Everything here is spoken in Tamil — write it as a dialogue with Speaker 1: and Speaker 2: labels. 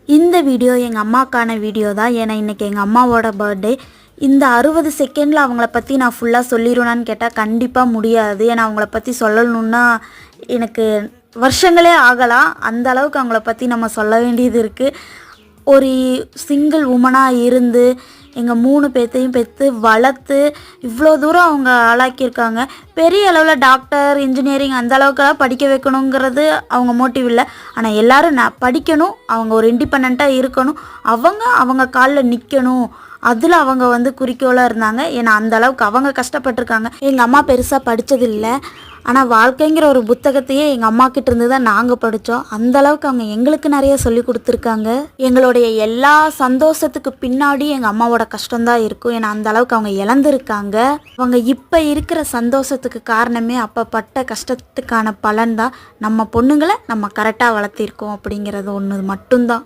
Speaker 1: இந்த வீடியோ எங்கள் அம்மாக்கான வீடியோ தான். ஏன்னா இன்றைக்கி எங்கள் அம்மாவோட பர்த்டே. இந்த 60 செகண்டில் அவங்கள பற்றி நான் ஃபுல்லாக சொல்லிடுவேனான்னு கேட்டால் கண்டிப்பாக முடியாது. ஏன்னா அவங்கள பற்றி சொல்லணுன்னா எனக்கு வருஷங்களே ஆகலாம். அந்த அளவுக்கு அவங்கள பற்றி நம்ம சொல்ல வேண்டியது இருக்குது. ஒரு சிங்கிள் உமனாக இருந்து எங்கள் 3 பேர்த்தையும் பெற்று வளர்த்து இவ்வளோ தூரம் அவங்க ஆளாக்கியிருக்காங்க. பெரிய அளவில் டாக்டர் இன்ஜினியரிங் அந்த அளவுக்கெல்லாம் படிக்க வைக்கணுங்கிறது அவங்க மோட்டிவ் இல்லை. ஆனால் எல்லோரும் படிக்கணும், அவங்க ஒரு இண்டிபெண்ட்டாக இருக்கணும், அவங்க காலில் நிற்கணும், அதில் அவங்க குறிக்கோளாக இருந்தாங்க. ஏன்னா அந்த அளவுக்கு அவங்க கஷ்டப்பட்டிருக்காங்க. எங்கள் அம்மா பெருசாக படித்ததில்லை, ஆனால் வாழ்க்கைங்கிற ஒரு புத்தகத்தையே எங்கள் அம்மா கிட்ட இருந்து தான் நாங்கள் படித்தோம். அந்த அளவுக்கு அவங்க எங்களுக்கு நிறைய சொல்லி கொடுத்துருக்காங்க. எங்களுடைய எல்லா சந்தோஷத்துக்கு பின்னாடி எங்கள் அம்மாவோட கஷ்டம்தான் இருக்கும். ஏன்னா அந்த அளவுக்கு அவங்க இழந்திருக்காங்க. அவங்க இப்போ இருக்கிற சந்தோஷத்துக்கு காரணமே அப்போ பட்ட கஷ்டத்துக்கான பலன் தான். நம்ம பொண்ணுங்களை நம்ம கரெக்டாக வளர்த்திருக்கோம் அப்படிங்கிறது ஒன்று மட்டும்தான்.